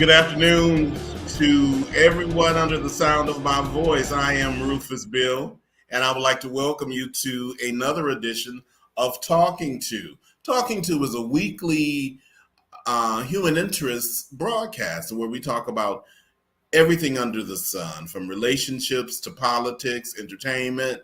Good afternoon to everyone under the sound of my voice. I am Rufus Bill, and I would like to welcome you to another edition of Talking To. Talking To is a weekly human interest broadcast where we talk about everything under the sun, from relationships to politics, entertainment.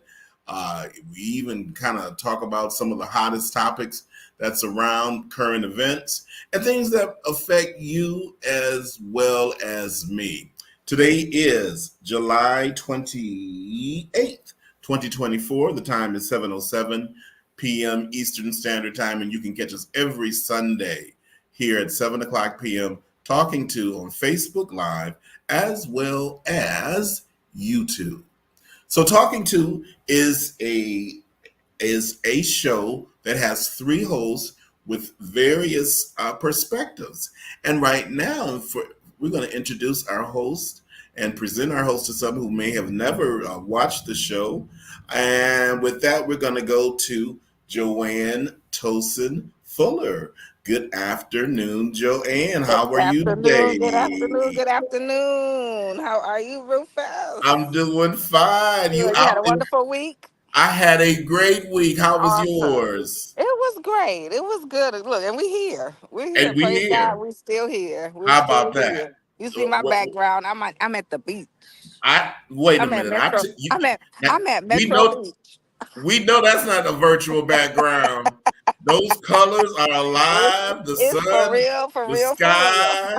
We even kind of talk about some of the hottest topics that's around current events and things that affect you as well as me. Today is July 28th, 2024. The time is 7:07 p.m. Eastern Standard Time, and you can catch us every Sunday here at 7 o'clock p.m. Talking To on Facebook Live as well as YouTube. So Talking To is a show that has three hosts with various perspectives. And right now, we're going to introduce our host and present our host to someone who may have never watched the show. And with that, we're going to go to Joanne Tosin Fuller. Good afternoon, Joanne. Good How are you afternoon, good afternoon, today? good afternoon. How are you, I'm Rufus? doing fine. Good. You had a wonderful week? I had a great week. How was Awesome. yours? It was great. It was good. Look, and we here. We're here. And we Praise God. here. We're still here. We're How still about that? here. You see my background. I'm at the beach. I wait a I'm at minute. Metro. I'm at We Metro know Beach. that's not a virtual background. Those colors are alive. The It's for sun, real, for the real, for real. sky,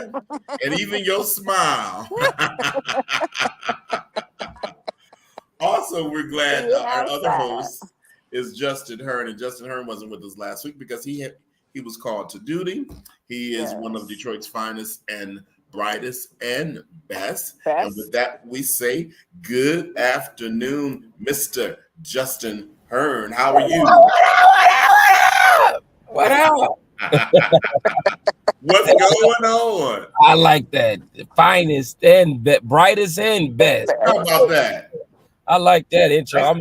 and even your smile. Also, we're glad Being our other outside. host is Justin Hearn, and Justin Hearn wasn't with us last week because he was called to duty. He is one of Yes. Detroit's finest and brightest and best. And with Best. that, we say good afternoon, Mr. Justin Hearn. How are you? What up? What's going on? I like that. The finest and brightest and best. How Best. about that? I like that intro. That's I'm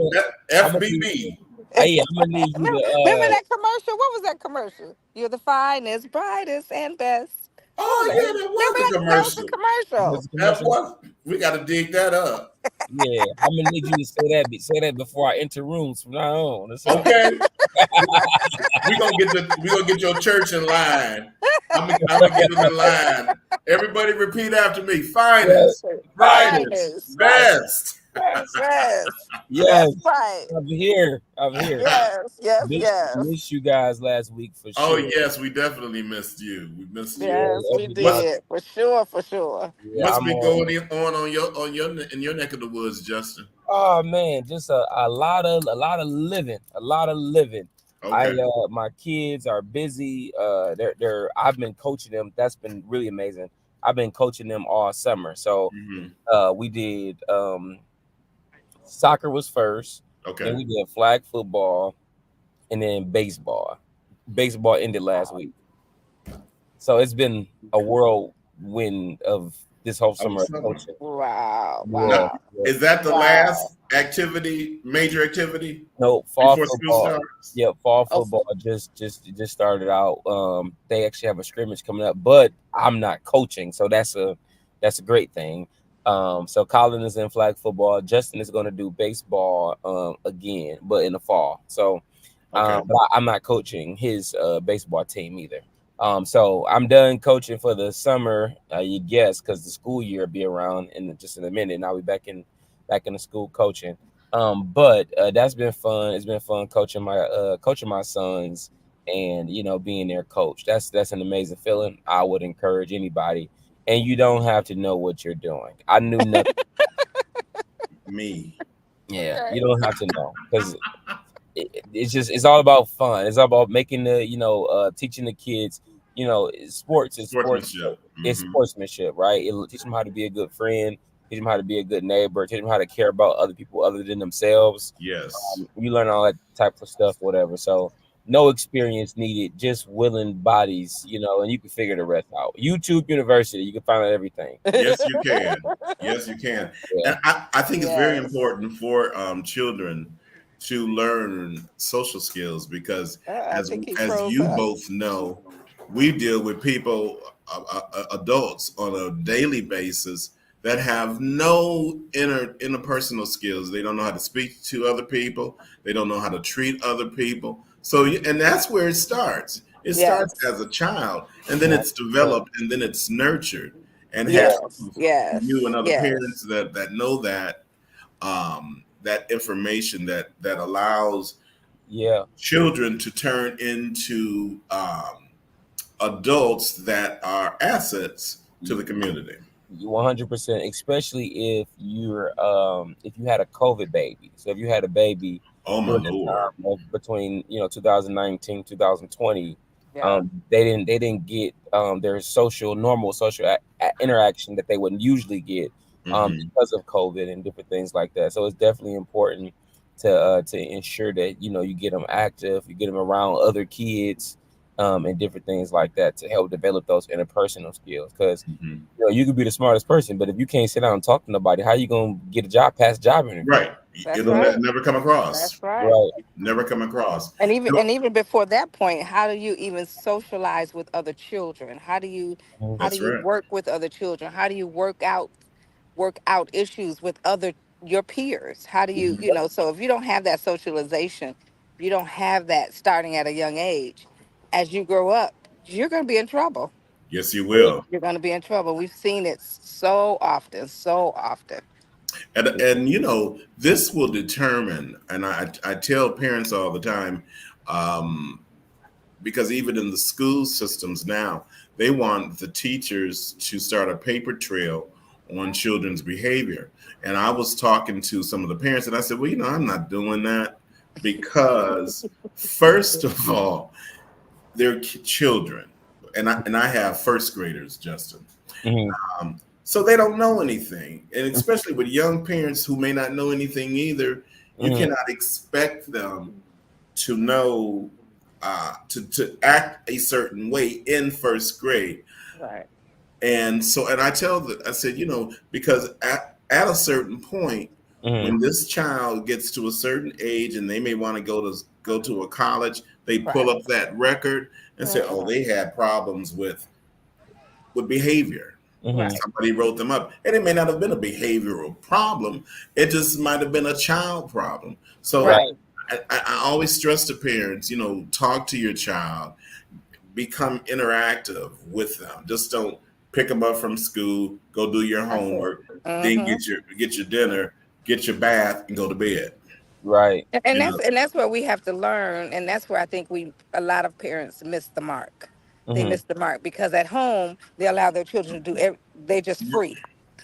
gonna need, FBB. hey, I'm gonna need you Remember to that commercial? What was that commercial? You're the finest, brightest, and best. What was Oh that? yeah, that was Remember the that was the commercial. commercial. That commercial. was. We got to dig that up. Yeah, I'm gonna need you to say that before I enter rooms from now on. Okay. We gonna get your church in line. I'm gonna get them in line. Everybody repeat after me. Finest, brightest, Finest, best. best. Yes, That's right. I'm here. I'm here. Yes, yes, yes. Miss you guys last week for Oh sure. yes, we definitely missed you. We missed Yeah, you. Yes, we What's did. For sure, for sure. yeah, what's I'm been on. going on your in your neck of the woods, Justin? Oh man, just a lot of living, a lot of living. Okay. My kids are busy. I've been coaching them. That's been really amazing. I've been coaching them all summer. So Hmm. we did soccer was first, then Okay. we did flag football, and then baseball. Baseball ended last week. So it's been a whirlwind of this whole Oh, summer of summer. coaching. Wow, Yeah. wow, Is that the wow. last activity, major activity No, fall before school football. starts? Yeah, fall Oh, football just started out. They actually have a scrimmage coming up, but I'm not coaching, so that's a great thing. So Colin is in flag football. Justin is going to do baseball again, but in the fall. So, Okay. but I'm not coaching his baseball team either. So I'm done coaching for the summer. You guess because the school year will be around in just in a minute, and I'll be back in the school coaching. But that's been fun. It's been fun coaching my sons and being their coach. That's an amazing feeling. I would encourage anybody, and you don't have to know what you're doing. I knew nothing. Me. Yeah, okay. you don't have to know because it's all about fun. It's all about making teaching the kids. Sports is sportsmanship. Sportsmanship. It's Hmm. sportsmanship, right? It'll teach them how to be a good friend, teach them how to be a good neighbor, teach them how to care about other people other than themselves. Yes. You learn all that type of stuff, whatever. So no experience needed, just willing bodies, and you can figure the rest out. YouTube University, you can find out everything. Yes, you can. Yes, you can. Yeah. And I think it's very Yes. important for children to learn social skills because I as think he as froze you up. both know, we deal with people, adults, on a daily basis that have no interpersonal skills. They don't know how to speak to other people. They don't know how to treat other people. So, and that's where it starts. It starts Yes. as a child, and then Yeah. it's developed, and then it's nurtured. And have Yes. you and Yes. other Yes. parents that know that information that allows Yeah. children to turn into adults that are assets to the community. 100%, especially if you had a COVID baby. So if you had a baby Oh my during the lord! time of between 2019 2020, Yeah. they didn't get their normal social interaction that they would usually get Hmm. because of COVID and different things like that. So it's definitely important to ensure that you get them active, you get them around other kids, and different things like that to help develop those interpersonal skills. Because Hmm. you could be the smartest person, but if you can't sit down and talk to nobody, how you gonna get a job past job interview? Right. That's It'll right. never come across. That's right. Right. Never come across. And even before that point, how do you even socialize with other children? How do That's you right. work with other children? How do you work out issues with other your peers? How do you, Hmm. so if you don't have that socialization, if you don't have that starting at a young age, as you grow up, you're going to be in trouble. Yes, you will. You're going to be in trouble. We've seen it so often, so often. And this will determine. And I tell parents all the time, um, because even in the school systems now, they want the teachers to start a paper trail on children's behavior. And I was talking to some of the parents, and I said, well, I'm not doing that because, first of all, they're children, and I have first graders, Justin. Hmm. So they don't know anything, and especially with young parents who may not know anything either, you Hmm. cannot expect them to know to act a certain way in first grade. Right. And so, and I said, because at a certain point, Hmm. when this child gets to a certain age and they may want to go to a college, they pull Right. up that record and say, oh, Mhm. they had problems with behavior. Hmm. Right. Somebody wrote them up, and it may not have been a behavioral problem. It just might have been a child problem. So Right. Right. I always stress to parents, talk to your child, become interactive with them. Just don't pick them up from school, go do your That's it. homework, then Hmm. get your dinner, get your bath, and go to bed. Right. And You that's know, and that's where we have to learn, and that's where I think we a lot of parents miss the mark. They Hmm. miss the mark because at home they allow their children to do they're just free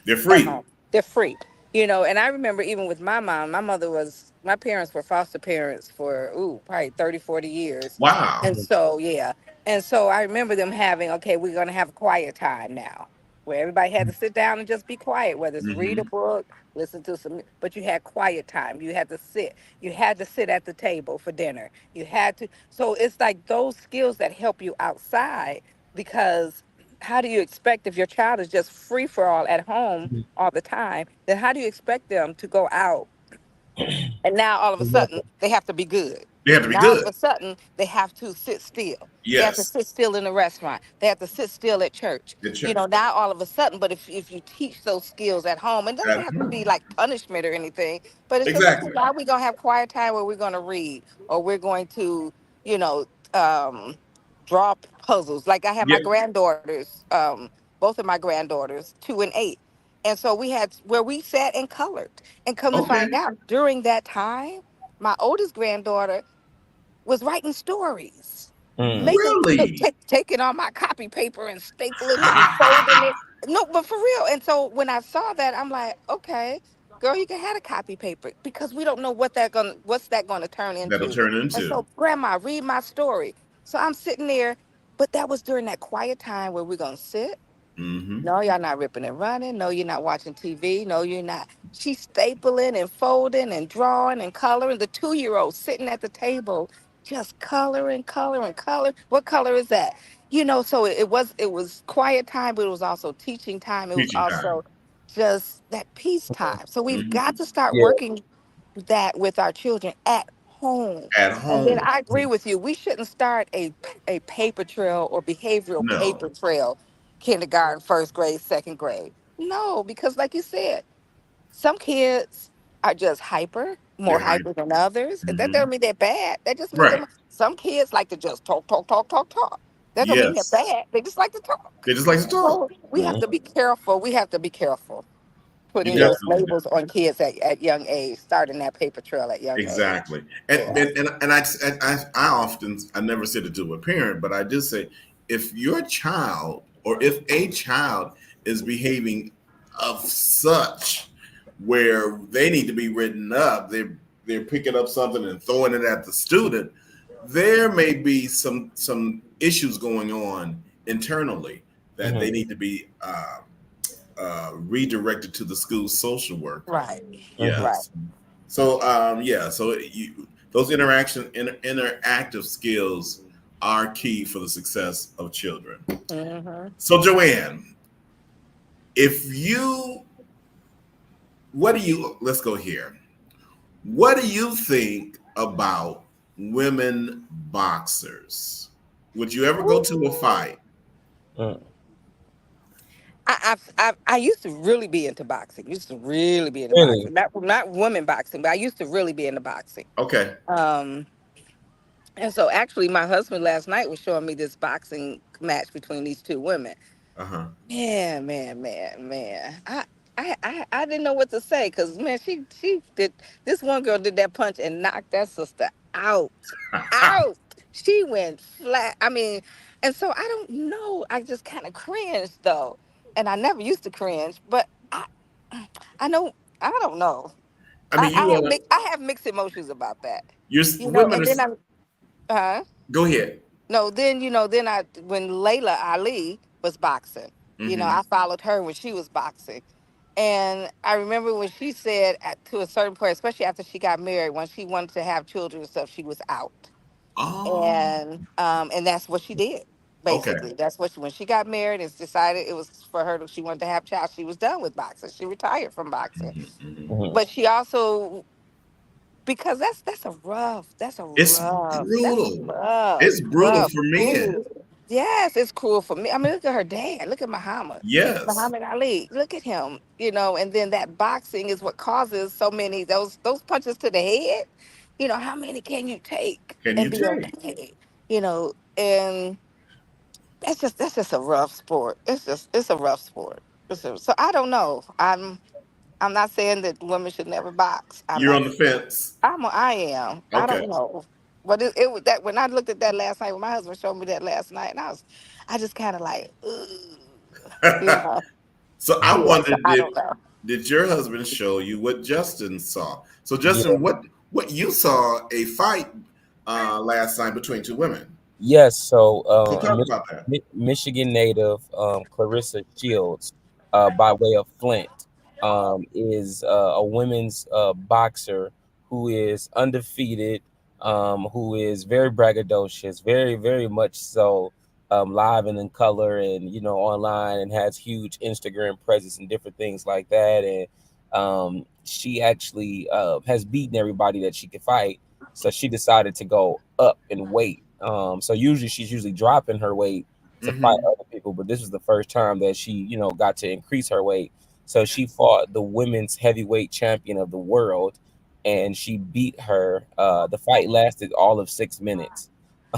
they're at free. home. They're free. And I remember even with my mom, my parents were foster parents for probably 30, 40 years. And Wow. so yeah. And so I remember them having, okay, we're gonna have quiet time now. Where everybody had to sit down and just be quiet, whether it's read a Hmm. book, listen to some, but you had quiet time. You had to sit at the table for dinner. You had to, so it's like those skills that help you outside because how do you expect if your child is just free for all at home all the time, then how do you expect them to go out and now all of a sudden Exactly. they have to be good? They have to be Now all of good. a sudden they have to sit still. They have to Yes. sit still in the restaurant. They have to sit still at church. Get your Now all of a sudden, but if you teach those skills at home, it doesn't at have to be home. like punishment or anything, but it's just okay, Exactly. now we're gonna have quiet time where we're gonna read or we're going to, you know, um, draw puzzles. Like I have my Yeah. granddaughters, both of my granddaughters, 2 and 8. And so we had where we sat and colored. And come to Okay. find out, during that time, my oldest granddaughter was writing stories, Mm. Really? taking on my copy paper and stapling it and folding it. No, but for real. And so when I saw that, I'm like, okay, girl, you can have a copy paper because we don't know what's that gonna turn That'll into. turn And into. so, Grandma, read my story. So I'm sitting there, but that was during that quiet time where we're gonna sit. Hmm. No, y'all not ripping and running. No, you're not watching TV. No, you're not. She's stapling and folding and drawing and coloring. The 2-year-old sitting at the table, just coloring, coloring, coloring. What color is that? So it was quiet time, but it was also teaching time. It was Teaching time. also just that peace time. So we've Hmm. got to start Yeah. working that with our children at home. At And then home. I agree with you. We shouldn't start a paper trail or behavioral No. paper trail, kindergarten, first grade, second grade. No, because like you said, some kids are just more They're hype. hyper than others. And that Hmm. doesn't mean they're bad. That just means Right. them. Some kids like to just talk, talk, talk, talk, talk. That don't mean they're Yes. bad. They just like to talk. They just like to talk. So we have Mhm. to be careful. We have to be careful You putting those definitely do. labels on kids at young age, starting that paper trail at young age. Exactly. And Yeah. I often, I never said it to a parent, but I just say, if your child or if a child is behaving of such where they need to be written up, they're picking up something and throwing it at the student, there may be some issues going on internally that they Mhm. need to be redirected to the school's social worker. Right. Mhm. Right. Yes. So yeah, so those interactive skills are key for the success of children. Hmm. So Joanne, if you, what do you? Let's go here. What do you think about women boxers? Would you ever go to a fight? Mm. I used to really be into boxing. Used to really be into Really? boxing. Not women boxing, but I used to really be into boxing. Okay. Um, and so actually, my husband last night was showing me this boxing match between these two women. Uh huh. Man, man, man, man. I didn't know what to say because man, she did this one girl did that punch and knocked that sister out. Out. She went flat. I mean, and so I don't know. I just kind of cringed though. And I never used to cringe, but I know I don't know. I mean, you want to. I have mixed emotions about that. You're You know, women and then are. I'm Go ahead. no, then then I when Layla Ali was boxing, Mm-hmm. I followed her when she was boxing. And I remember when she said to a certain point, especially after she got married, when she wanted to have children and stuff, she was out. Oh. And that's what she did. Okay. Basically, that's what when she got married and decided it was for her she wanted to have child. She was done with boxing. She retired from boxing, Mm-hmm. Mhm. but she also because It's brutal. It's brutal rough. for men. Ooh. Yes, it's cruel for me. I mean, look at her dad. Look at Yes. Muhammad Ali. Look at him. And then that boxing is what causes so many those punches to the head. How many can you take Can and you be take? okay? And that's just a rough sport. It's a rough sport. So I don't know. I'm not saying that women should never box. I'm You're not. on the fence. I am. I Okay. don't know. But it was that when I looked at that last night, when my husband showed me that last night, and I just kind of like, ugh, you know, So I yeah. So wondered, I don't know. did your husband show you what Justin saw? So Yeah. Justin, what you saw a fight last night between two women. Yes. So, So talk about that. Michigan native Clarissa Shields, by way of Flint, is a women's boxer who is undefeated, who is very braggadocious, very, very much so, live and in color, and online, and has huge Instagram presence and different things like that. And she actually has beaten everybody that she could fight. So she decided to go up in weight. So usually she's dropping her weight to fight Hmm. other people, but this was the first time that she, got to increase her weight. So she fought the women's heavyweight champion of the world, and she beat her. The fight lasted all of 6 minutes.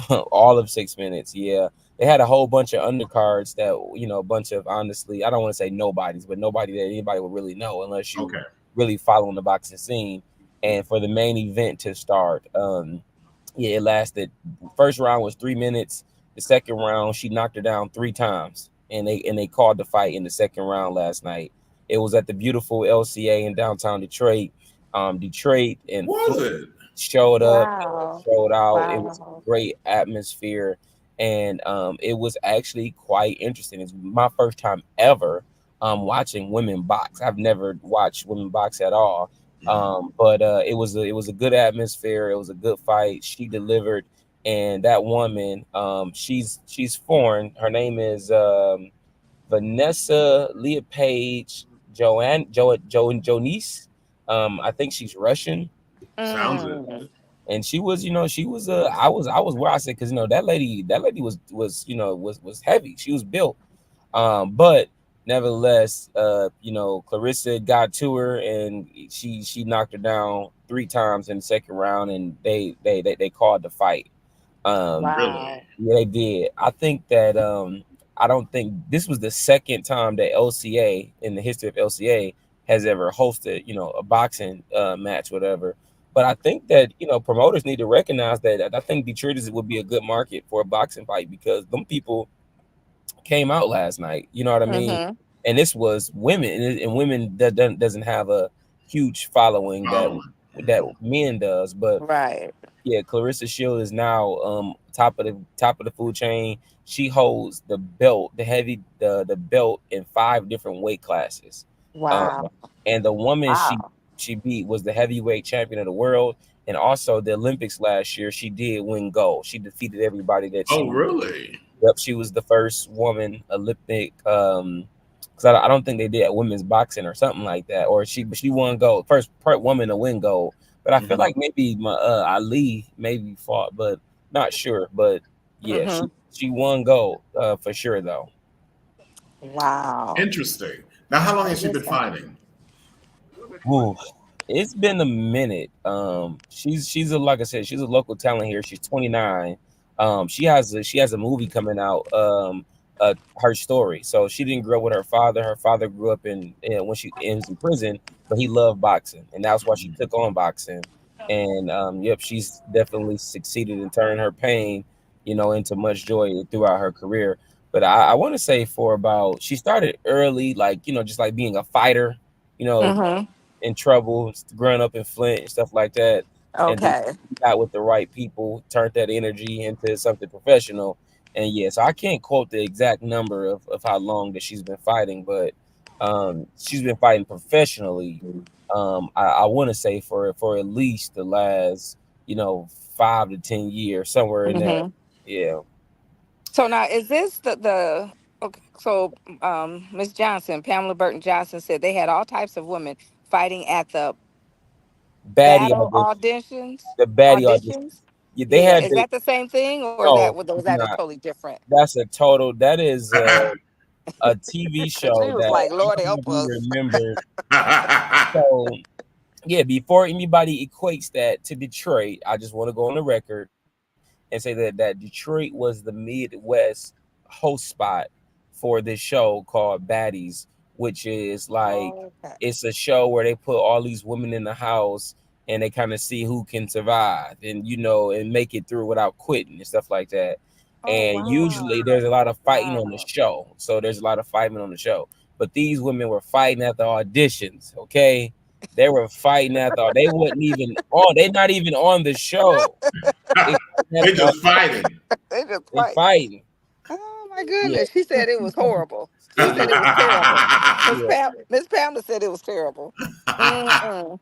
All of 6 minutes. Yeah, they had a whole bunch of undercards that a bunch of, honestly, I don't want to say nobodies, but nobody that anybody would really know unless you Okay. really following the boxing scene. And for the main event to start, yeah, it lasted. First round was 3 minutes. The second round, she knocked her down 3 times, and they called the fight in the second round last night. It was at the beautiful LCA in downtown Detroit. Detroit and Was Flint it? showed up, Wow. showed out. It was a Wow. great atmosphere, and it was actually quite interesting. It's my first time ever watching women box. I've never watched women box at all. Mhm. But it was a good atmosphere. It was a good fight. She delivered, and that woman, she's foreign. Her name is Vanessa Leopage Joanne Jonice. I think she's Russian. Sounds it. Mm. and she was, she was I was where I said, because that lady was heavy. She was built. But nevertheless, Clarissa got to her, and she knocked her down 3 times in the second round, and they called the fight. Um, Really? Wow. yeah, they did. I think that I don't think this was the second time that LCA in the history of LCA has ever hosted, a boxing match, whatever. But I think that promoters need to recognize that. I think Detroit would be a good market for a boxing fight, because them people came out last night. You know what I mean? Mm-hmm. And this was women, and women that doesn't have a huge following Following. that men does. But Right. yeah, Clarissa Shield is now top of the food chain. She holds the belt, the belt in 5 different weight classes. Um, Wow. and the woman Wow. she beat was the heavyweight champion of the world, and also the Olympics last year. She did win gold. She defeated everybody that Oh, she. really? Yep, she was the first woman Olympic. Because I don't think they did women's boxing or something like that. Or she won gold, first part woman to win gold. But I feel Mhm. like maybe my Ali maybe fought, but not sure. But yeah, she Mm-hmm. she won gold for sure though. Wow. Interesting. Now, how long has That she is been fighting? Ooh, it's been a minute. She's a like I said, she's a local talent here. She's 29. She has a movie coming out. Her story. So she didn't grow up with her father. Her father grew up when she was in prison, but he loved boxing, and that's why she took on boxing. And yep, she's definitely succeeded in turning her pain, into much joy throughout her career. But I want to say for about she started early, like just like being a fighter, you know, Mm-hmm. in trouble, growing up in Flint and stuff like that, and then Okay. got with the right people, turned that energy into something professional. And yeah, so I can't quote the exact number of how long that she's been fighting, but she's been fighting professionally. I want to say for at least the last 5 to 10 years, somewhere in there. Mm-hmm. Yeah, So now is this the okay, so Miss Johnson, Pamela Burton Johnson said they had all types of women fighting at the baddie battle audition, auditions? the baddie audition. Auditions? Yeah, they Yeah. had Is the that the same thing or is no, was it's that a not. totally different? That's a total. That is a TV Because show she was that like, I Lord don't know if help you us. remember. So yeah, before anybody equates that to Detroit, I just want to go on the record and say that Detroit was the Midwest host spot for this show called Baddies, which is like Oh, okay. it's a show where they put all these women in the house and they kind of see who can survive and and make it through without quitting and stuff like that. Oh And wow. usually there's a lot of fighting on the Wow. show. So there's a lot of fighting on the show. But these women were fighting at the auditions, okay? They were fighting at the they wasn't even on they not even on the show. They fighting at They're the just fighting. They just they fight. fighting. Oh my Yeah. goodness. She said it was horrible. She said it was terrible. Yeah. Miss Pamela said it was terrible. Mm-mm.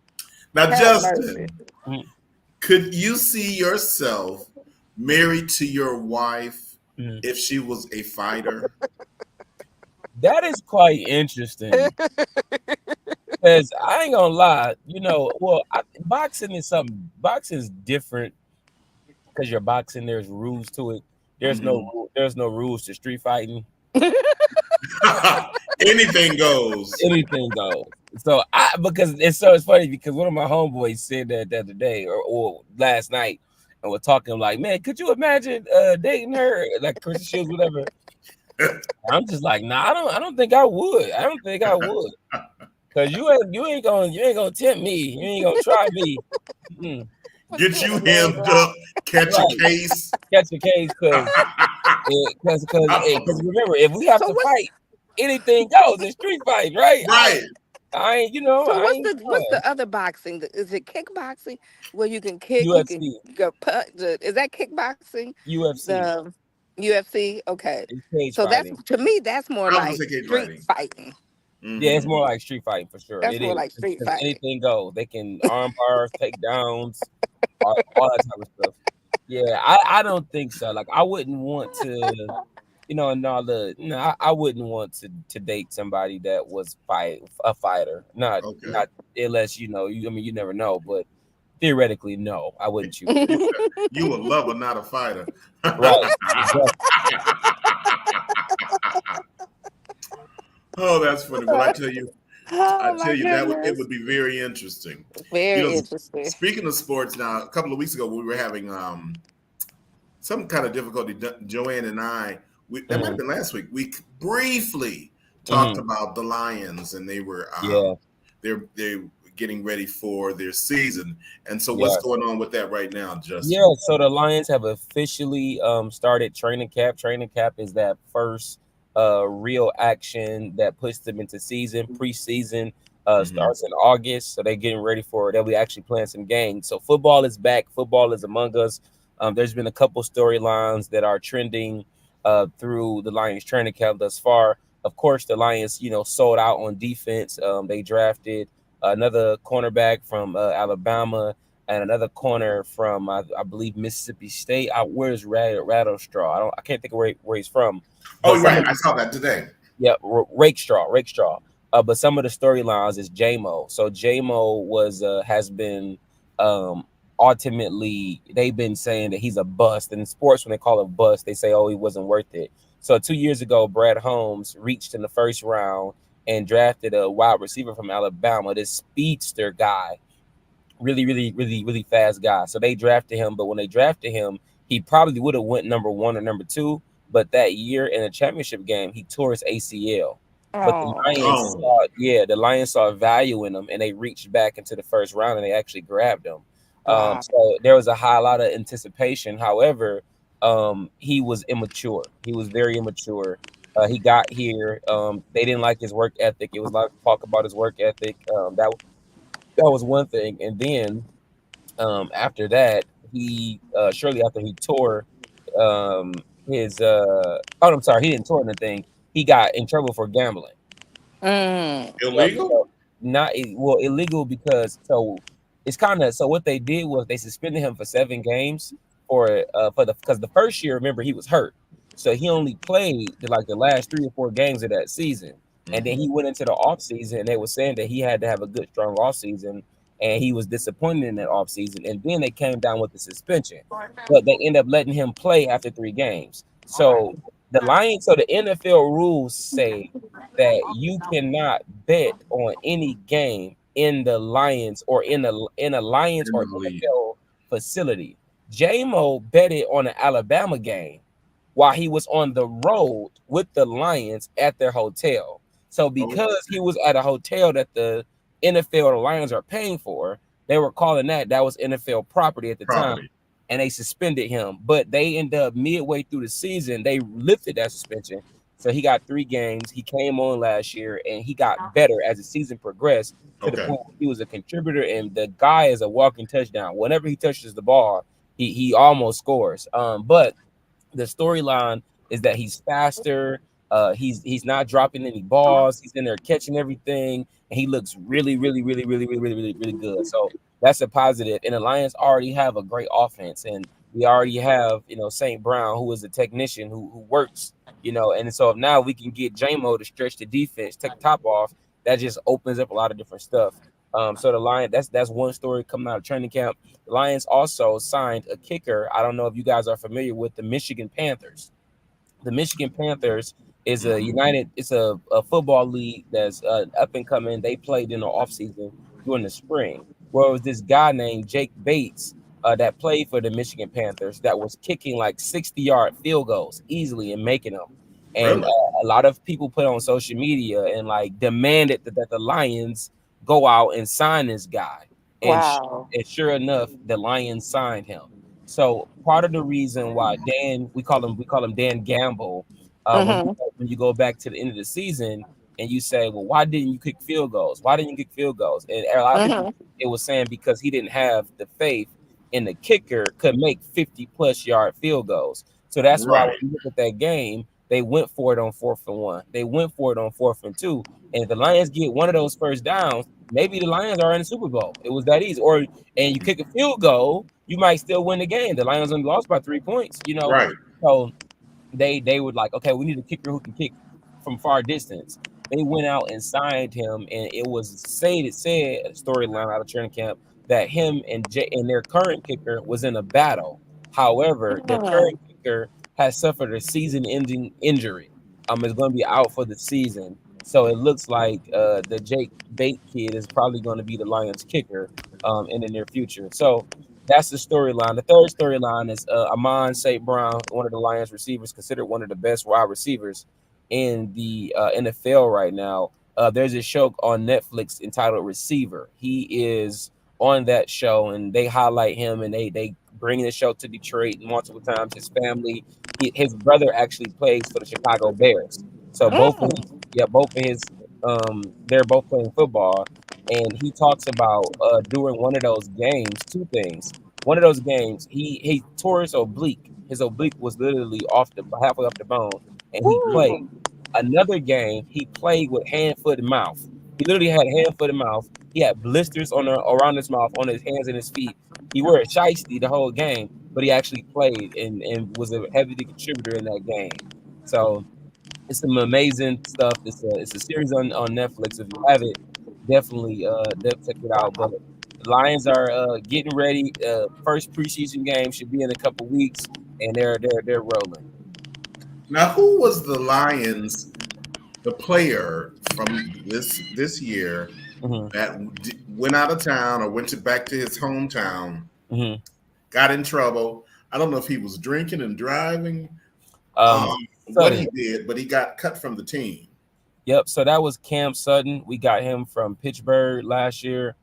Now, Have mercy. Justin, Mhm. could you see yourself married to your wife Mhm. if she was a fighter? That is quite interesting. Because I ain't gonna lie, boxing is something. Boxing is different because you're boxing. There's rules to it. There's no Mhm. there's no rules to street fighting. Anything goes. Anything goes. So it's funny because one of my homeboys said that the other day or last night, and we're talking like, man, could you imagine dating her like Chrissy Shields, whatever? I'm just like, nah, I don't think I would. I don't think I would. Cause you ain't gonna tempt me. You ain't gonna try me. Mm, Put Get you in you a leg hemmed up, lock. catch a right. case. Catch a case, because remember, if we have So to what's fight, anything goes in street fighting, right? Right. so I ain't what's the other boxing? Is it kickboxing where you can kick, you can UFC, go punch? Is that kickboxing? UFC, The UFC. Okay. it's cage So that's fighting. to me that's more I was gonna like say cage street fighting. fighting. Yeah, it's Hmm. more like street fighting for sure. That's It more is like street because fighting. anything goes. They can arm bars, takedowns, all that type of stuff. Yeah, I don't think so. Like I wouldn't want to. I wouldn't want to date somebody that was a fighter. Not Okay. not unless you never know. But theoretically, no, I wouldn't choose. You a lover, not a fighter. Right. Exactly. Oh, that's funny. Well, I Oh tell my you it goodness. would be very interesting. You know, Very interesting. speaking of sports, now a couple of weeks ago we were having some kind of difficulty. Joanne and I, that might have Mhm. been last week. We briefly talked Mhm. about the Lions, and they were Yeah. they're getting ready for their season. And so, what's Yeah. going on with that right now, Yeah, Justin? so the Lions have officially started training camp. Training camp is that first real action that puts them into season. Preseason Hmm. starts in August, so they're getting ready for it. They'll be actually playing some games. So football is back. Football is among us. There's been a couple storylines that are trending through the Lions training camp thus far. Of course, the Lions, sold out on defense. They drafted another cornerback from Alabama and another corner from I believe Mississippi State. Where's Rattlestraw? I can't think of where he's from, Oh, but you're some right. of I the, saw that today. yeah, Rakestraw. But some of the storylines is JMO. So JMO has been um ultimately they've been saying that he's a bust. And in sports, when they call it bust, they say, oh, he wasn't worth it. So 2 years ago, Brad Holmes reached in the first round and drafted a wide receiver from Alabama, this speedster guy, really, really, really, really fast guy. So they drafted him, but when they drafted him, he probably would have went number one or number two. But that year in a championship game, he tore his ACL. But Oh, Oh, The Lions saw value in him, and they reached back into the first round and they actually grabbed him. wow. So there was a high lot of anticipation. However, he was immature. He was very immature. He got here. They didn't like his work ethic. It was a lot of talk about his work ethic. That was one thing, and then after that, he shortly after he tore his oh, I'm sorry, he didn't tore anything. He got in trouble for gambling. Mm. Yep. illegal? So well, illegal because it's kind of so what they did was they suspended him for 7 games for the first year, remember, he was hurt, so he only played like the last 3 or 4 games of that season, and then Hmm. he went into the off season and they were saying that he had to have a good strong off season, and he was disappointed in that off season, and then they came down with the suspension, but they end up letting him play after 3 games. So the NFL rules say that you cannot bet on any game in the Lions or in a Lions In or the league. NFL facility. J-Mo betted on an Alabama game while he was on the road with the Lions at their hotel. So Okay. because he was at a hotel that the NFL or the Lions are paying for, they were calling that was NFL property at the time, Property. and they suspended him. But they ended up midway through the season, they lifted that suspension. So he got 3 games. He came on last year and he got better as the season progressed to the Okay. point where he was a contributor. And the guy is a walking touchdown. Whenever he touches the ball, he almost scores. But the storyline is that he's faster. He's not dropping any balls. He's in there catching everything, and he looks really, really, really, really, really, really, really, really good. So that's a positive. And the Lions already have a great offense, and we already have St. Brown, who is a technician who works. And so now we can get JMO to stretch the defense, take the top off. That just opens up a lot of different stuff. So the Lions, that's one story coming out of training camp. The Lions also signed a kicker. I don't know if you guys are familiar with the Michigan Panthers. The Michigan Panthers is Hmm. it's a football league that's up and coming. They played in the offseason during the spring. Where it was this guy named Jake Bates that played for the Michigan Panthers that was kicking like 60-yard field goals easily and making them. And Really? a lot of people put on social media and like demanded that the Lions go out and sign this guy. And, Wow. and sure enough, the Lions signed him. So part of the reason why we call him Dan Gamble. Mm-hmm. When you go back to the end of the season and you say, well, why didn't you kick field goals? Why didn't you kick field goals? And a lot of people, Mm-hmm. it was saying because he didn't have the faith in the kicker could make 50-plus-yard field goals. So that's why when Right. you look at that game, they went for it on 4th and 1. They went for it on 4th and 2. And if the Lions get one of those first downs, maybe the Lions are in the Super Bowl. It was that easy. And you kick a field goal, you might still win the game. The Lions only lost by 3 points. Right. So they would like, okay, we need a kicker who can kick from far distance. They went out and signed him, and it was said a storyline out of training camp that him and their current kicker was in a battle. However, the Mm. current kicker has suffered a season-ending injury. Is going to be out for the season. So it looks like the Jake Bate kid is probably going to be the Lions kicker in the near future. So that's the storyline. The third storyline is Amon St. Brown, one of the Lions receivers, considered one of the best wide receivers in the NFL right now. There's a show on Netflix entitled Receiver. He is on that show, and they highlight him, and they bring the show to Detroit multiple times. His family, his brother actually plays for the Chicago Bears. So Mm. both of his they're both playing football, and he talks about during one of those games, two things. One of those games, he tore his oblique. His oblique was literally off the halfway off the bone, and he played. Woo. Another game, he played with hand, foot, and mouth. He literally had hand, foot, and mouth. He had blisters around his mouth, on his hands and his feet. He wore a shiesty the whole game, but he actually played and was a heavy contributor in that game. So it's some amazing stuff. It's a series on Netflix. If you have it, definitely check it out. But the Lions are getting ready. First preseason game should be in a couple weeks, and they're rolling. Now, who was the Lions, the player from this year Mm-hmm. that went out of town or back to his hometown, Mm-hmm. got in trouble? I don't know if he was drinking and driving, what he Sutton. did, but he got cut from the team. Yep. So that was Cam Sutton. We got him from Pittsburgh last year.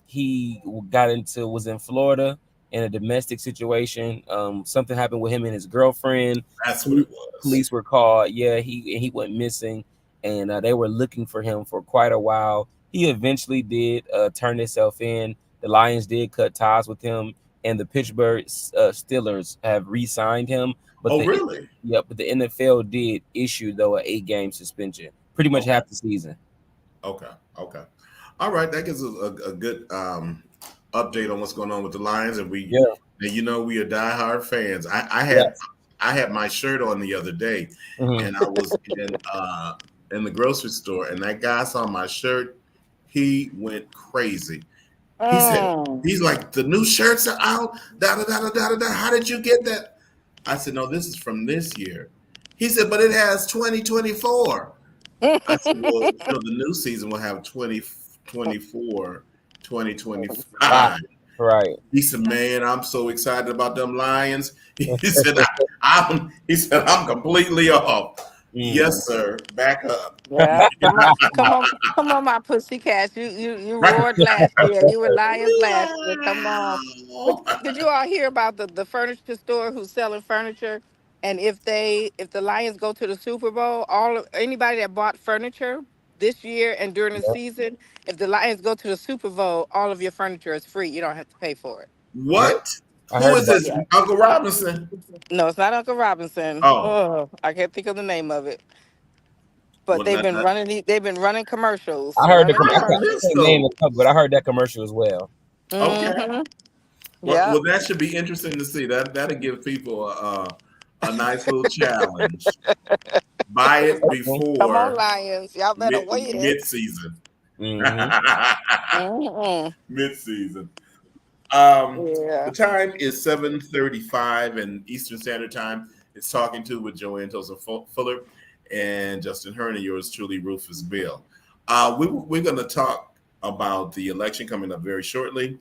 He was in Florida in a domestic situation. Something happened with him and his girlfriend. That's what it was. Police were called. Yeah, he went missing, and they were looking for him for quite a while. He eventually did turn himself in. The Lions did cut ties with him, and the Pittsburgh Steelers have re-signed him. But Oh, really? But the NFL did issue though an 8-game suspension, pretty much Okay. half the season. Okay. All right. That gives us a good update on what's going on with the Lions, and we are diehard fans. I had my shirt on the other day, Mhm. and I was in the grocery store, and that guy saw my shirt. He went crazy. He said, Mm. he's like, the new shirts are out. Da da da da da da. How did you get that? I said, no, this is from this year. He said, but it has 2024. I said, well, the new season will have 2024, 2025. Right. He said, man, I'm so excited about them Lions. He said, I'm completely off. Yes, sir. Back up. Yeah, come on, my pussycats. You roared last year. You were Lions last year. Come on. But did you all hear about the furniture store who's selling furniture? And if the Lions go to the Super Bowl, anybody that bought furniture this year and during the season, if the Lions go to the Super Bowl, all of your furniture is free. You don't have to pay for it. What? I Who heard is about this? Yeah. Uncle Robinson? No, it's not Uncle Robinson. Oh, Oh, I can't think of the name of it. But well, they've been running commercials, I heard the running commercial. I commercials. can't name the couple, but I heard that commercial as well. okay. Mm-hmm. Well, Yeah. that should be interesting to see. That'll give people a nice little challenge. Buy it Come on, before Lions. Y'all better win. mid-season. Mm-hmm. Mm-hmm. Mid-season. Yeah. The time is 7:35 in Eastern Standard Time. It's Talking To with Joanne Tosa Fuller and Justin Hernon, yours truly, Rufus Bill. We're going to talk about the election coming up very shortly.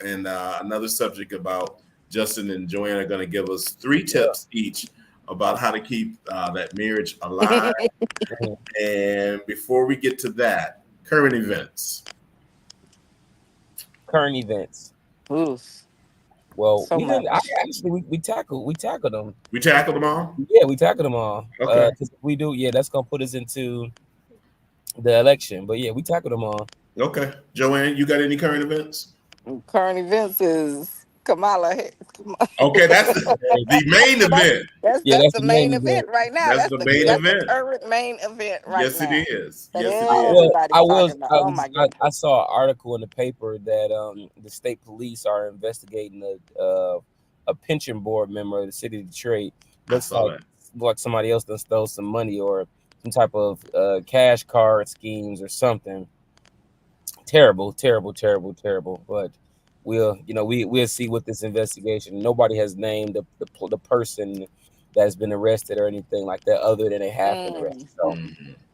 Another subject about Justin and Joanne are going to give us 3 tips each about how to keep that marriage alive. And before we get to that, current events. Current events. Oof. Well, So we much. tackled them. We tackled them all? Yeah, we tackled them all. Okay. 'Cause if we do, yeah, that's gonna put us into the election. But yeah, we tackled them all. Okay. Joanne, you got any current events? Current events is Kamala. Okay, that's the main event. That's the main event right now. That's the main event. The current main event right Yes, now. it is. That Yes, it is. everybody's talking about. Oh my goodness. I saw an article in the paper that the state police are investigating a pension board member of the city of Detroit. Looks like somebody else done stole some money or some type of cash card schemes or something. terrible, terrible, terrible, terrible. But we'll see with this investigation. Nobody has named the person that's been arrested or anything like that, other than they have been arrested. Mm. So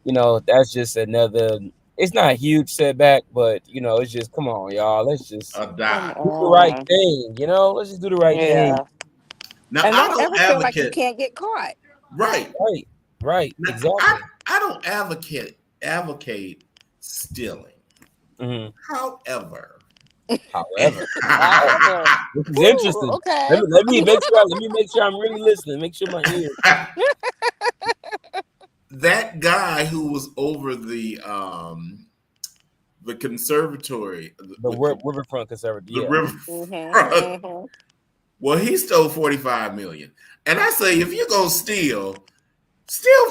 Mhm. that's just another. It's not a huge setback, but it's just come on, y'all. Let's just A Come die. do the right on. thing. Let's just do the right thing. Yeah. Now And I don't don't ever feel like you advocate. can't get caught. Right. Right, right, Now exactly. I don't advocate stealing. Hmm. However, However, However, this is ooh, interesting. Let okay. me let me make sure. Let me make sure I'm really listening. Make sure my ears. that guy who was over the conservatory, The Riverfront Conservative. the Yeah. river. Mm-hmm, mm-hmm. Well, he stole 45 million. And I say, if you're gonna steal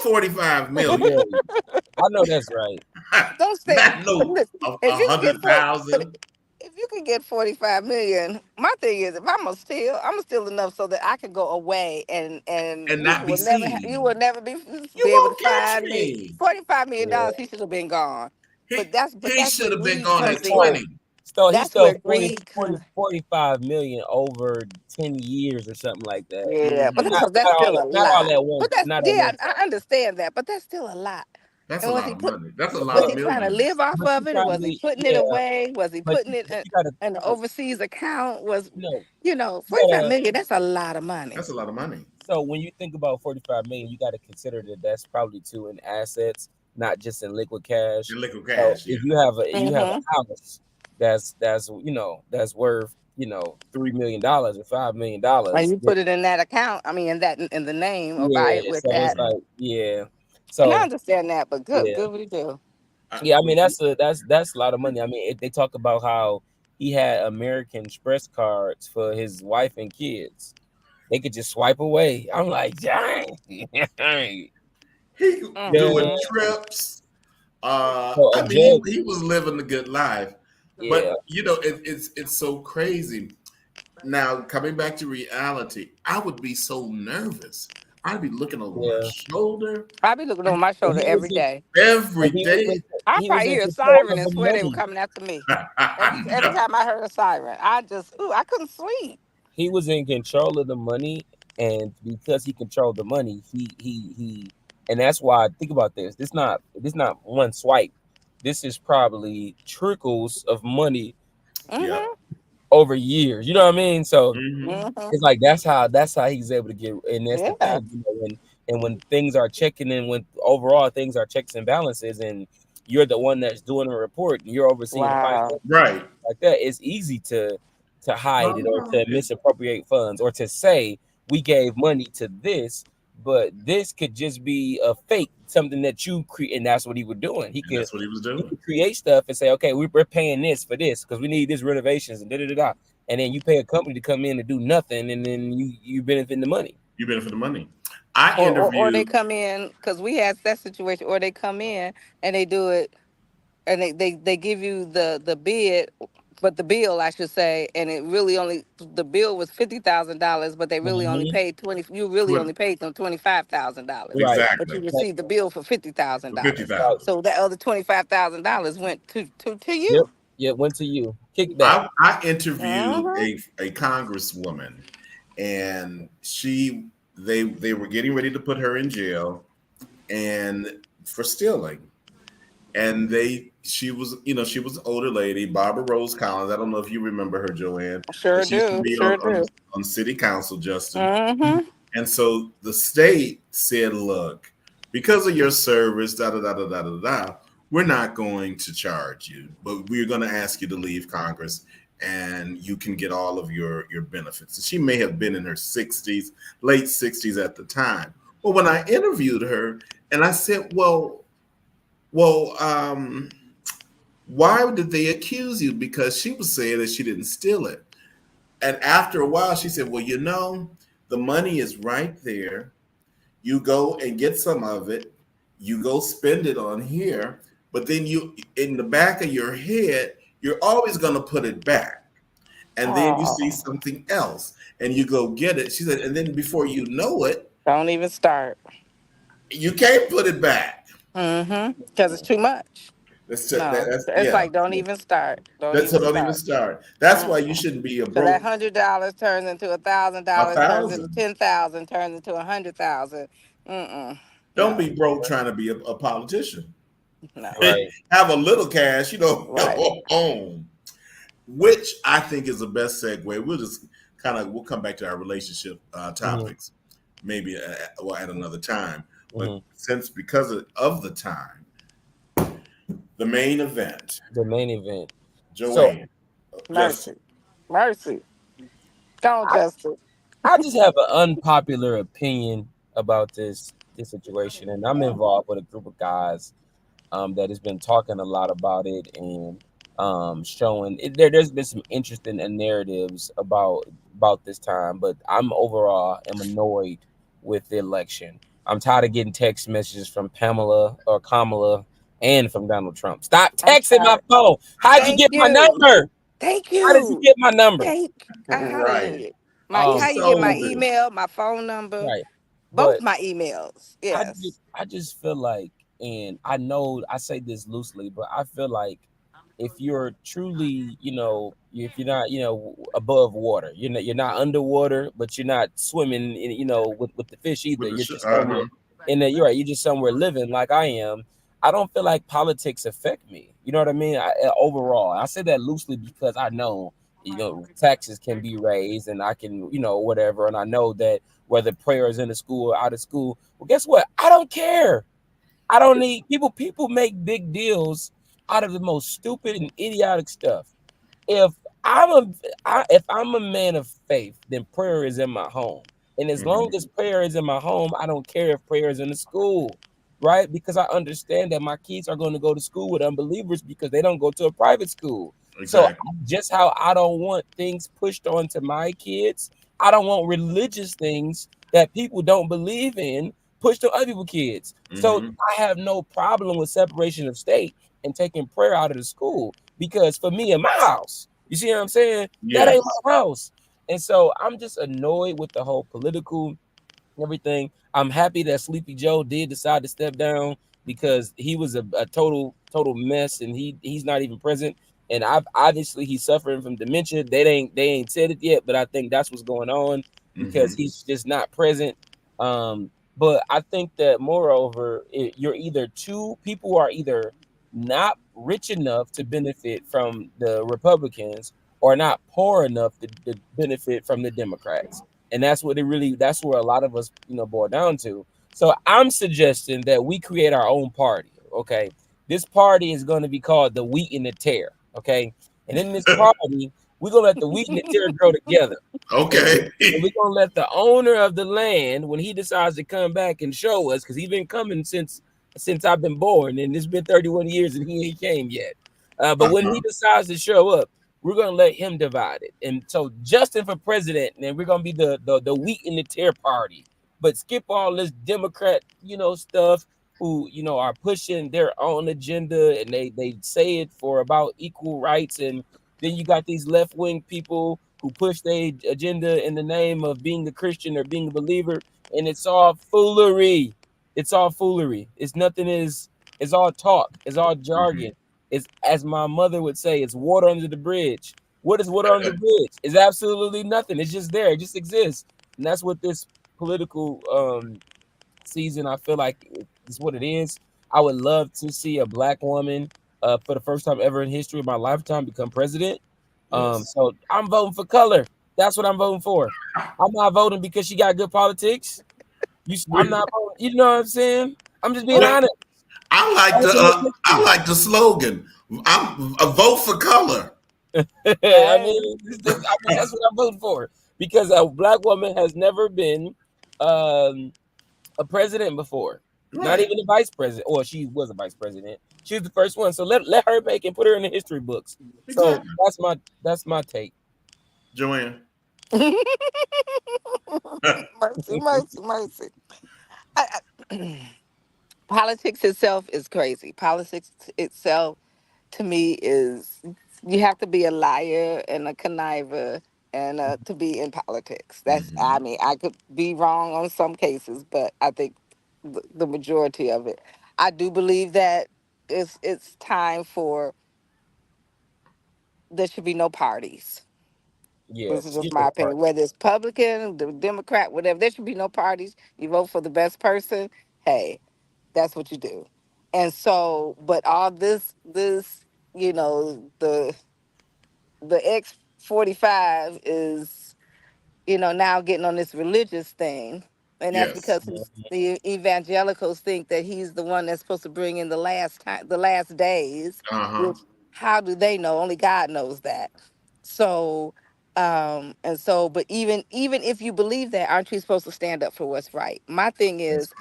45 million. Yeah. I know that's right. Don't say. Not But no listen, a if you can get but 100,000. if you can get 45 million, my thing is, if I'm gonna steal enough so that I can go away and And not be you seen. will never You be able to won't catch find me. me. $45 million, Yeah. he should have been gone. He But he that's where should have been greed gone He at comes in. stole 20. he That's stole where 40 greed 40 comes. 45 million over 10 years or something like that. Yeah, but Hmm. that's still a Not all lot. at once. But that's Not at yeah, one I time. understand that, but that's still a lot. That's a And lot of money. That's a lot was of But he trying to live millions. off but you of it, or was he probably putting it yeah. away? Was he But putting it you gotta in an overseas account? Was you know you 45 gotta million? That's a lot of money. That's a lot of money. so when you think about 45 million, you gotta consider that that's probably too in assets, not just in liquid cash. In liquid So cash, yeah. if you have a Mm-hmm. house that's worth $3 million or $5 million, And you put it in that account. I mean, in the name, or buy it yeah. with So it's that. Hmm. like yeah. And I So understand that, but good, yeah. good what you do. Yeah, I mean that's a lot of money. I mean, they talk about how he had American Express cards for his wife and kids. They could just swipe away. I'm like, dang. He doing Mm-hmm. trips. So a I mean, judge, he was living the good life. yeah, But it's so crazy. Now coming back to reality, I would be so nervous. I'd be looking over my yeah. shoulder I be looking over my And shoulder every day. every he was day. in I he was probably in hear a control siren of and the swear they were money. coming after me. Every time I heard a siren, I couldn't sleep. He was in control of the money, and because he controlled the money, and that's why think about this. This not one swipe. This is probably trickles of money Yep. Mm-hmm. over years. You know what I mean? So Hmm. Mm-hmm. it's like that's how he's able to get. And that's the Yeah. thing, when things are checking in, when overall things are checks and balances, and you're the one that's doing the report, and you're overseeing Wow. finance Right. like that, it's easy to hide it or Uh-huh. to misappropriate funds or to say we gave money to this, but this could just be a fake, something that you create, and that's what he was doing. He And could that's what he was he doing. could create stuff and say, okay, we're paying this for this because we need this renovations and da da da da, and then you pay a company to come in and do nothing, and then you benefit the money. You benefit the money. I Or they interviewed. come in, because we had that situation, or they come in and they do it, and they give you the bid, but the bill, I should say, and it really only, the bill was $50,000, but they really only Mhm. paid 20. You really only paid them $25,000, Right, but you Exactly. right, received the bill for fifty thousand For fifty dollars. right. thousand. So that other $25,000 went to Yep, you. yep. Went to you. Kickback. I interviewed Mm-hmm. a congresswoman, and they were getting ready to put her in jail, and for stealing. And she was an older lady, Barbara Rose Collins. I don't know if you remember her, Joanne, but Sure she used to do, be sure do. on city council, Justin. Mm-hmm. And so the state said, look, because of your service, da da da da da da da, we're not going to charge you, but we're going to ask you to leave Congress and you can get all of your benefits. And she may have been in her 60s, late 60s at the time. But when I interviewed her and I said, well, why did they accuse you? Because she was saying that she didn't steal it. And after a while, she said, well, the money is right there. You go and get some of it. You go spend it on here. But then in the back of your head, you're always going to put it back. And then you see Oh, something else and you go get it. She said, and then before you know it, don't even start. you can't put it back. Mm-hmm. Because it's too much. No, That's it's yeah. like don't even start. Don't That's even so don't even start. start. That's why you Mm-mm. shouldn't be a So that broke $100 turns into a $1,000, turns into thousand. 10,000, turns into 100,000. Mm-mm. Don't No, be broke trying to be a politician. no. Right. Have a little cash, Right. home. Which I think is the best segue. We'll come back to our relationship Hmm. topics maybe at another time. But Hmm. since because of the time, the main event, The main event. So Joanne, just Mercy. Mercy. Go on, I, Justin. I just have an unpopular opinion about this situation, and I'm involved with a group of guys that has been talking a lot about it and showing there's been some interesting narratives about this time, but I'm overall am annoyed with the election. I'm tired of getting text messages from Pamela or Kamala and from Donald Trump. Stop I'm texting my tired. phone. How'd you Thank get my you. number? Thank How did you you. get my number? Thank. right. Hallelujah. Um, How you get my So good. email, my phone number, right. both But my emails. Yes. I just feel like, and I know I say this loosely, but I feel like if you're truly, if you're not, above water, you're not underwater, but you're not swimming, with the fish either. With the You're just uh-huh. somewhere you're right. You're just somewhere living like I am. I don't feel like politics affect me. You know what I mean? Overall, I say that loosely because I know, taxes can be raised, and I can, whatever, and I know that whether prayer is in the school or out of school. Well, guess what? I don't care. I don't need people. People make big deals out of the most stupid and idiotic stuff. If I'm a if I'm a man of faith, then prayer is in my home. And as long Mhm. as prayer is in my home, I don't care if prayer is in the school, right? Because I understand that my kids are going to go to school with unbelievers because they don't go to a private school. So Exactly. just how I don't want things pushed onto my kids, I don't want religious things that people don't believe in pushed on other people's kids. So Hmm. I have no problem with separation of state and taking prayer out of the school because for me in my house, you see what I'm saying? That ain't Yes. my house. And so I'm just annoyed with the whole political everything. I'm happy that Sleepy Joe did decide to step down because he was a total mess and he's not even present. And I've obviously he's suffering from dementia. They ain't said it yet, but I think that's what's going on because Hmm. he's just not present. But I think that moreover, you're either two people are either not rich enough to benefit from the Republicans or not poor enough to benefit from the Democrats, and that's where a lot of us boil down to. So I'm suggesting that we create our own party. Okay, this party is going to be called the Wheat and the Tear. Okay, and in this party we're going to let the wheat and the tear grow together, and Okay. we're going to let the owner of the land, when he decides to come back and show us, because he's been coming since I've been born, and it's been 31 years and he ain't came yet. But when he Uh-huh. decides to show up, we're gonna let him divide it. And so Justin for president, and we're gonna be the wheat in the tear party. But skip all this Democrat, stuff who, are pushing their own agenda and they say it for about equal rights. And then you got these left wing people who push their agenda in the name of being a Christian or being a believer, and it's all foolery. It's all foolery. It's all talk. It's all Hmm. jargon. It's, as my mother would say, it's water under the bridge. What is water under the bridge? It's absolutely nothing. It's just there. It just exists. And that's what this political season, I feel like is what it is. I would love to see a black woman for the first time ever in history of my lifetime become president. Yes. So I'm voting for color. That's what I'm voting for. I'm not voting because she got good politics. I'm We, not voting. You know what I'm saying? I'm just being we, honest. I'm looking at I history. like the slogan. I'm a vote for color. I Hey. mean, that's what I'm voting for because a black woman has never been um, a president before, not Right. even a vice president. Or she was a vice president. She was the first one. So let her make and put her in the history books. So Exactly. that's my take. Joanne. Mercy, mercy, mercy. I, politics itself is crazy. Politics itself, to me, is you have to be a liar and a conniver and to be in politics. That's, I Hmm. mean, I could be wrong on some cases, but I think the majority of it. I do believe that. it's time for there should be no parties. This is Yes, just skip the my opinion. part. Whether it's Republican, the Democrat, whatever, there should be no parties. You vote for the best person. Hey, that's what you do. And so, but all this, the X 45 is, now getting on this religious thing. And that's Yes. because the evangelicals think that he's the one that's supposed to bring in the last time, the last days. Uh-huh. Which, how do they know? Only God knows that. So, and so, but even if you believe that, aren't you supposed to stand up for what's right? My thing That's is,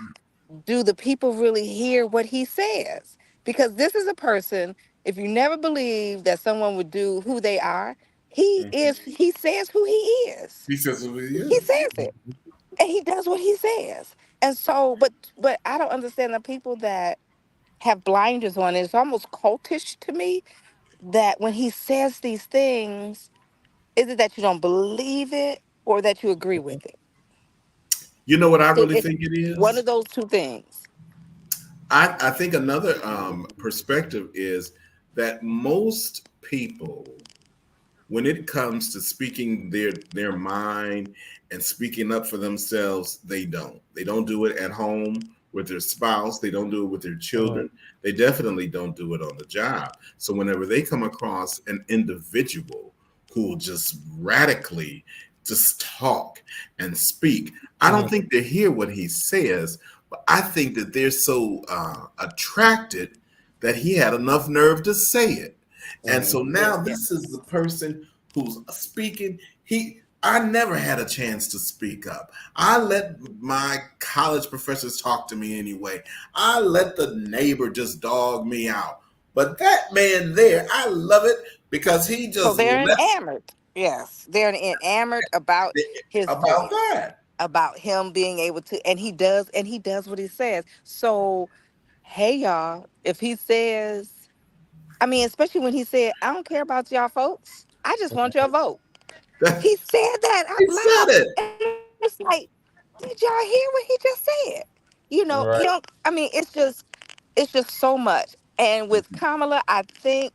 do the people really hear what he says? Because this is a person, if you never believe that someone would do who they are, right. he says who he is. He says who he He is. says it. And he does what he says. And so, but I don't understand the people that have blinders on. It's almost cultish to me that when he says these things, is it that you don't believe it or that you agree with it? You know what I It, really it think it one is? of those two things. I think another perspective is that most people, when it comes to speaking their mind and speaking up for themselves, they don't do it at home with their spouse, they don't do it with their Mhm. children, they definitely don't do it on the job. So whenever they come across an individual who will just radically just talk and speak, I don't Mhm. think they hear what he says, but I think that they're so attracted that he had enough nerve to say it. And so Mhm. now Yeah. this is the person who's speaking. I never had a chance to speak up. I let my college professors talk to me anyway. I let the neighbor just dog me out. But that man there, I love it because he So just they're lets enamored. Yes, they're enamored about it his about voice, that. about him being able to, and he does what he says. So, hey y'all, if he says, I mean, especially when he said, "I don't care about y'all folks. I just want your vote." He said that He out said loud, it. and it's like, did y'all hear what he just said? He Right. don't. I mean, it's just so much. And with Kamala, I think,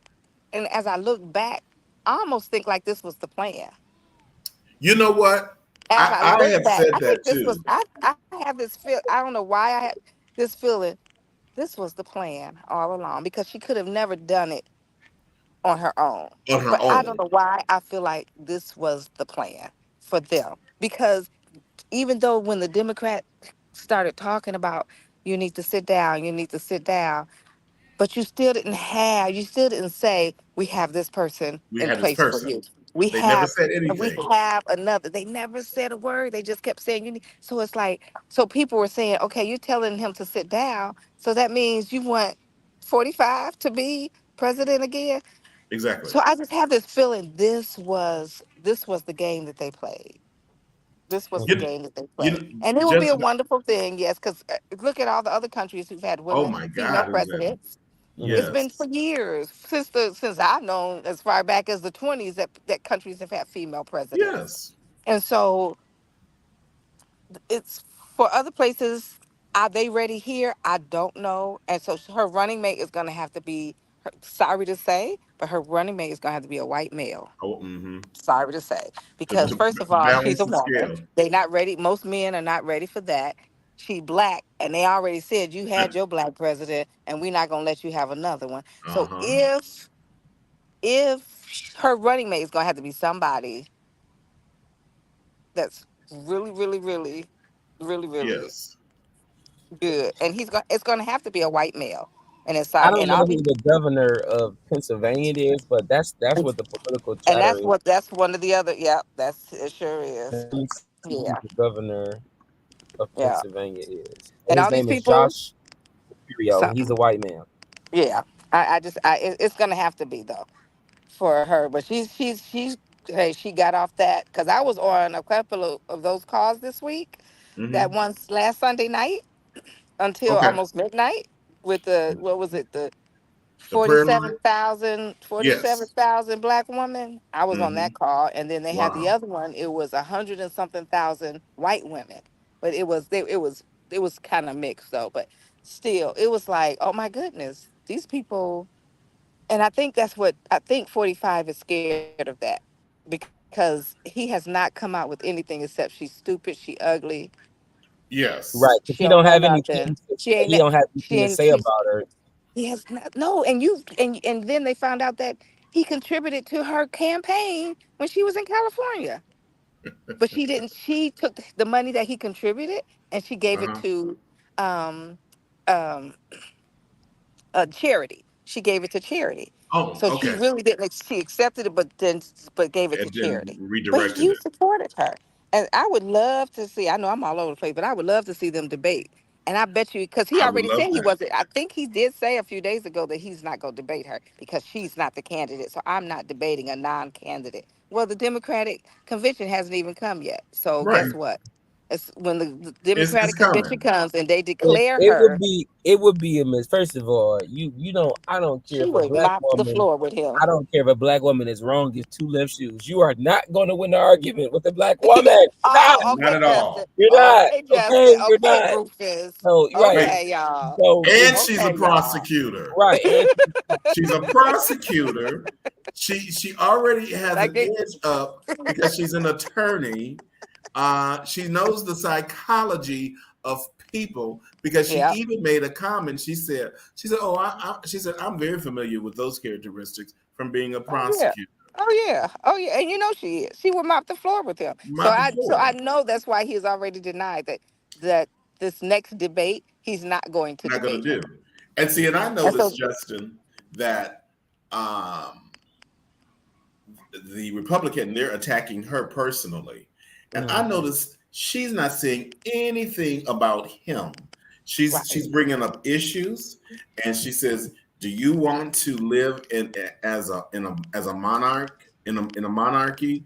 and as I look back, I almost think like this was the plan. You know what? As I I look have back, said I that think this was too I have this feel. I don't know why I had this feeling. This was the plan all along because she could have never done it on her own. on her But I don't own. know why I feel like this was the plan for them because even though when the Democrat started talking about you need to sit down, but you still didn't say we have this person We in had this place for person. you. We They never have said we anything. have another. They never said a word. They just kept saying you need. So it's like so people were saying, okay, you're telling him to sit down. So that means you want 45 to be president again. Exactly. So I just have this feeling this was the game that they played. This was the Mhm. You, game that they played. you And it would be just a wonderful thing, yes, because look at all the other countries who've had oh women, my female God, is that presidents. It's Mhm. been yes. for years since I've known as far back as the 20s that countries have had female presidents. Yes. And so it's for other places. Are they ready here? I don't know. And so her running mate is going to have to be, sorry to say, but her running mate is going to have to be a white male. Oh, mm-hmm. Sorry to say, because To first of all, she's balance a the woman. scale. They not ready. Most men are not ready for that. She black, and they already said you had your black president, and we're not gonna let you have another one. Uh So huh. if her running mate is gonna have to be somebody that's really, really, really, really, really Yes. good, and it's gonna have to be a white male, and it's I sorry, don't and know all who these, the governor of Pennsylvania is, but that's what the political and chatter is. that's one of the other. Yeah, that's it. Sure is. Let me see who Yeah, the governor of yeah, Pennsylvania is. and His all these name is people. Josh Curio. He's a white man. Yeah, it's gonna have to be though for her. But she's hey, she got off that because I was on a couple of those calls this week. That Mm-hmm. once last Sunday night until Okay. almost midnight with the what was it the The prayer line. 47,000 Yes. 47,000 black women. I was on Mm-hmm. that call, and then they had the Wow. other one. It was 100 and something thousand white women, but it was kind of mixed though. But still, it was like, oh my goodness. these people, and I think that's what I think 45 is scared of that because he has not come out with anything except she's stupid, she ugly, Yes. Right, she because don't know nothing. he don't have She anything to ain't say she's about her. he has not, no, and you and then they found out that he contributed to her campaign when she was in California. But she didn't. She took the money that he contributed and she gave it Uh-huh. to um, um, a charity. She gave it to charity. Oh, So she okay. really didn't. She accepted it, but gave it to And then charity. But redirected you it. supported her, and I would love to see. I know I'm all over the place, but I would love to see them debate. And I bet you, because he I would already love said he that. wasn't. I think he did say a few days ago that he's not going to debate her because she's not the candidate. So I'm not debating a non-candidate. Well, the Democratic convention hasn't even come yet. So Right. guess what? It's when the It's Democratic convention coming. comes and they It, declare it would her, be it would be a miss. First of all, you don't I don't care she if a would black mop the woman floor with him. I don't care if a black woman is wrong as two left shoes. You are not going to win the argument with a black woman. You're not. Oh, Not okay, at Justin. all. You're not. Okay, Okay, Justin. you're Okay, not. Rufus. So right. Wait. Okay, y'all. So And just she's a Okay, y'all. prosecutor. right. And She's a prosecutor. She already has Like an they, edge up because she's an attorney. She knows the psychology of people because she yeah. even made a comment. She said, oh, she said, I'm very familiar with those characteristics from being a Oh yeah. prosecutor. Oh yeah. Oh yeah. And you know she is. She would mop the floor with him. So Not I before. know that's why he's already denied that this next debate he's not going to Not going debate to her. do. And see, and I And noticed, so Justin, that um, the Republican, they're attacking her personally. And I mm, noticed she's not saying anything about him. She's right. bringing up issues, and she says, "Do you want to live as a monarch in a monarchy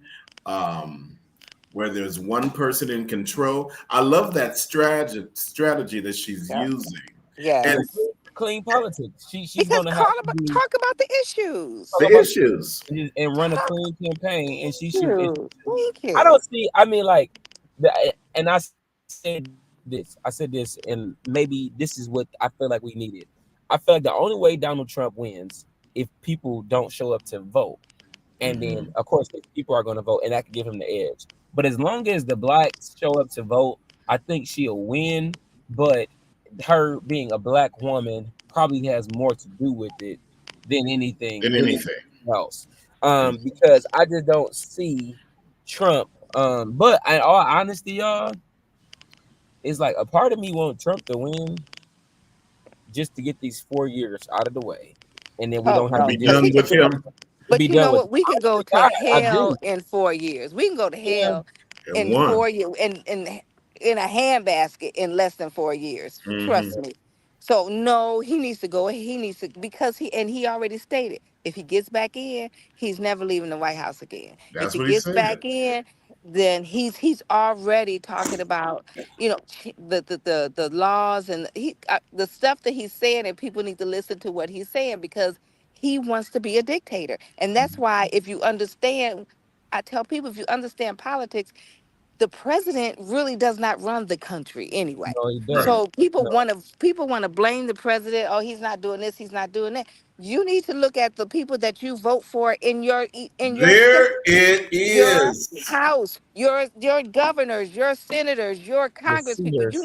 where there's one person in control?" I love that strategy that she's Yeah. using, and yeah, Yes. clean politics. She's Because gonna have to be talk about the talk issues. the about issues. and run a Talk clean campaign, and she should. And issues. Thank I don't you. see. I mean, like, and I said this. I said this, and maybe this is what I feel like we needed. I feel like the only way Donald Trump wins if people don't show up to vote, and then Hmm. of course the people are going to vote, and that can give him the edge. But as long as the blacks show up to vote, I think she'll win. But her being a black woman probably has more to do with it Than than anything anything. else. Because I just don't see Trump. But in all honesty, y'all, it's like a part of me want Trump to win just to get these 4 years out of the way, and then we Oh don't To have no. to be deal Because with done he it. with him. To but be you done know with what? it. We can go to I hell do. in 4 years. We can go to Yeah. hell And in one. 4 years in a handbasket in less than 4 years. Hmm. Trust me. So no, he needs to go. He needs to because he already stated if he gets back in, he's never leaving the White House again. If That's he what he gets said. back in, then he's already talking about the laws and the stuff that he's saying, and people need to listen to what he's saying because he wants to be a dictator. And that's Mhm. why if you understand, I tell people if you understand politics, the president really does not run the country anyway. No, he Right. doesn't. So No. people want to blame the president. Oh, he's not doing this. He's not doing that. You need to look at the people that you vote for in your There state, it your is. house, your governors, your senators, your The congress people. Sears.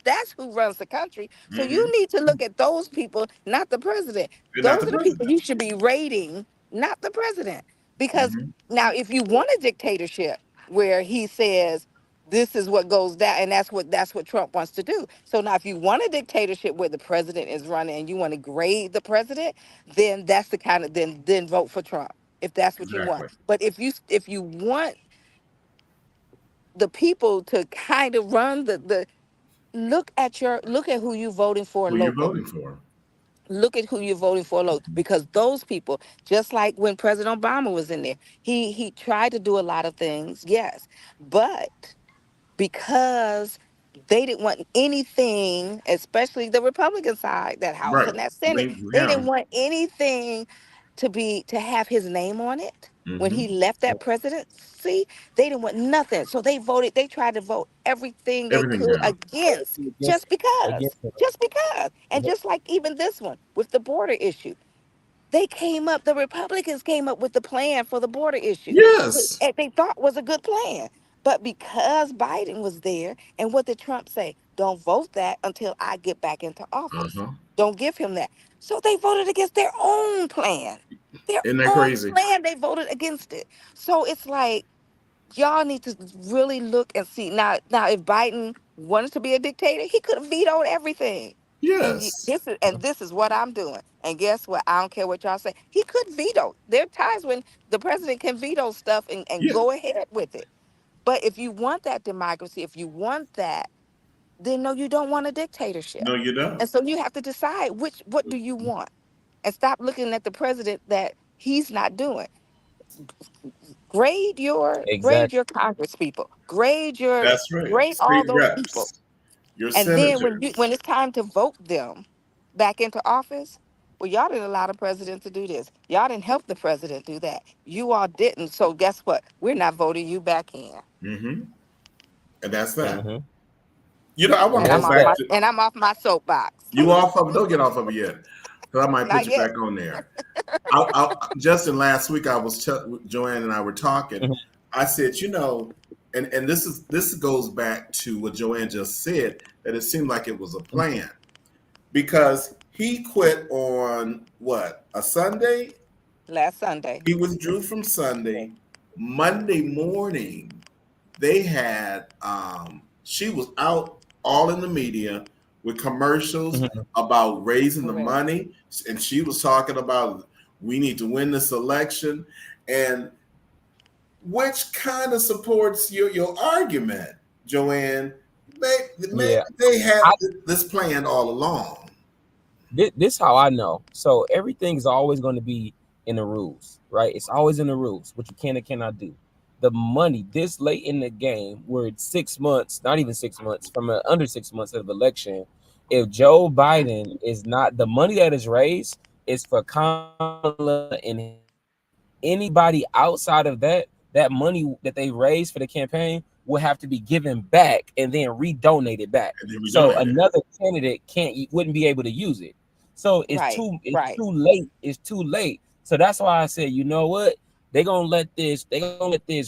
That's who runs the country. So you Hmm. need to look at those people, not the president. You're not Those the are the people president. you should be rating, not the president. Because Hmm. now if you want a dictatorship where he says this is what goes down, and that's what Trump wants to do. So now if you want a dictatorship where the president is running and you want to grade the president, then that's the kind of then vote for Trump if that's what you want. Exactly. But if you want the people to kind of run the look at who you're voting for Who you're locally. voting for. Look at who you're voting for locally because those people, just like when President Obama was in there, he tried to do a lot of things, yes, but because they didn't want anything, especially the Republican side, that House Right. and that Senate, Blame they didn't him. want anything to have his name on it. When Mm-hmm. he left that presidency, they didn't want nothing. So they voted, they tried to vote everything they Everything could down. against, against just because. against him. Just because. And just like even this one with the border issue, they came up, the Republicans came up with the plan for the border issue. Yes. They thought was a good plan. But because Biden was there, and what did Trump say? Don't vote that until I get back into office. Uh-huh. Don't give him that. So they voted against their own plan. Their Isn't that own crazy? plan, they voted against it. So it's like, y'all need to really look and see. Now, if Biden wanted to be a dictator, he could have vetoed everything. And Yes. this is what I'm doing. And guess what? I don't care what y'all say. He could veto. There are times when the president can veto stuff and Yeah. go ahead with it. But if you want that democracy, if you want that, then no, you don't want a dictatorship. No, you don't. And so you have to decide what do you want, and stop looking at the president that he's not doing. Grade Exactly. your Congress people. That's right. Grade State all those people. reps, your And then when senators. it's time to vote them back into office, well, y'all didn't allow the president to do this. Y'all didn't help the president do that. You all didn't. So guess what? We're not voting you back in. Mm-hmm. And that's that. Hmm. I And want to And go I'm that's off back that. my to and I'm off my soapbox. you off of it. Don't get off of it yet. Because I might put Not you yet. back on there. Justin, last week Joanne and I were talking. Mhm. I said, and this goes back to what Joanne just said, that it seemed like it was a plan because he quit on what, a Sunday. Last Sunday. He withdrew from Sunday. Monday morning, they had she was out all in the media with commercials Mhm. about raising the Correct. money, and she was talking about we need to win this election, and which kind of supports your argument, Joanne. Maybe Yeah. they had I, this planned all along. this how I know. So everything's always going to be in the rules, right? It's always in the rules, what you can and cannot do. The money this late in the game, where it's 6 months, not even 6 months, from under 6 months of election, if Joe Biden is not, the money that is raised is for Kamala and his campaign. Anybody outside of that, that money that they raised for the campaign will have to be given back and then redonated back. And then we So donated. another candidate wouldn't be able to use it. So Right. it's Right. too late. It's too late. So that's why I said, you know what? They gonna let this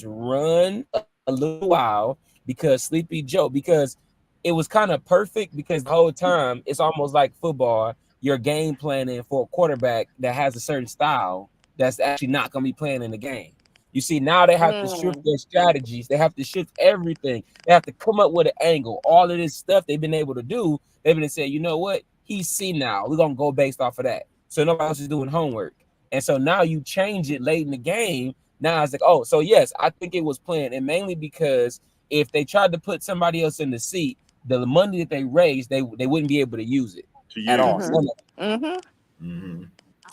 run a little while because Sleepy Joe, because it was kind of perfect because the whole time it's almost like football. You're game planning for a quarterback that has a certain style that's actually not gonna be playing in the game. You see, now they have to shift Mm. their strategies. They have to shift everything. They have to come up with an angle. All of this stuff they've been able to do, they've been saying, you know what? He's C now. We're gonna go based off of that. So nobody else is doing homework. And so now you change it late in the game. Now it's like, oh, so yes, I think it was planned, and mainly because if they tried to put somebody else in the seat, the money that they raised, they wouldn't be able to use it To at all. use. Mhm. None of Mhm. Mm-hmm.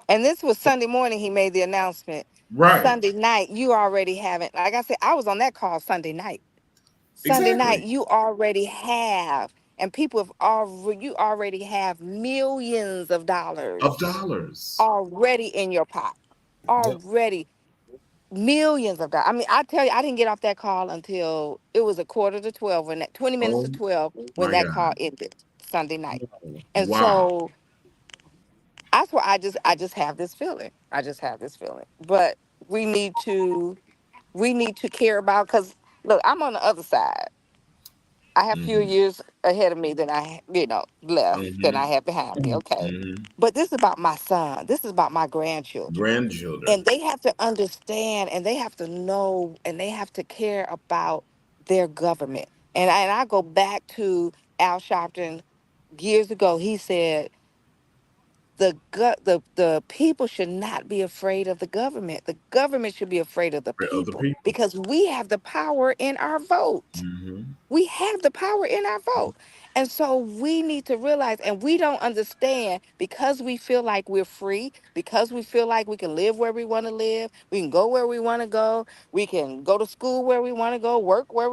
And this was Sunday morning. He made the announcement. Right. Sunday night, you already have it. Like I said, I was on that call Sunday night. Sunday night, Exactly. you already have, and people have already, you already have millions of Of dollars dollars. already in your pot. it. Already millions of dollars. I mean, I tell you, I didn't get off that call until it was a quarter to 12, when that 20 minutes to Oh 12 when my that call God. ended Sunday night. Yep. And Wow. so that's why I just have this feeling. I just have this feeling. But we need to we need to care about, because look, I'm on the other side. I have fewer Mm-hmm. years ahead of me than left than I Mm-hmm. have behind me. Okay. Mm-hmm. But this is about my son. This is about my grandchildren. Grandchildren. And they have to understand, and they have to know, and they have to care about their government. And I go back to Al Sharpton years ago. He said the people should not be afraid of the government. The government should be afraid of the Of the people, people. because we have the power in our vote. Mm-hmm. We have the power in our vote. And so we need to realize, and we don't understand, because we feel like we're free, because we feel like we can live where we want to live, we can go where we want to go, we can go to school where we want to go, work where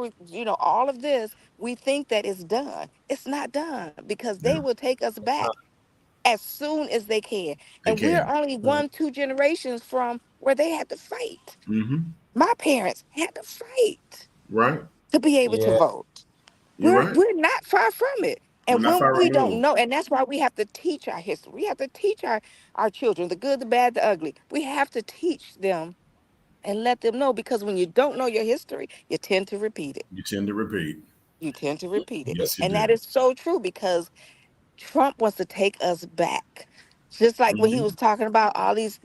all of this, we think that it's done. It's not done, because they Yeah, will take us back as soon as they can. they And we're can. only Mhm. 1, 2 generations from where they had to fight. Mm-hmm. My parents had to fight Right. to be able to Yeah. vote. You're right. We're not far from it. We're And not when far we don't removed. know, and that's why we have to teach our history. We have to teach our children the good, the bad, the ugly. We have to teach them and let them know, because when you don't know your history, you tend to repeat it. You tend to repeat. You tend to repeat it. Yes, you And that do. is so true, because Trump wants to take us back. Just like when he Hmm. was talking about all these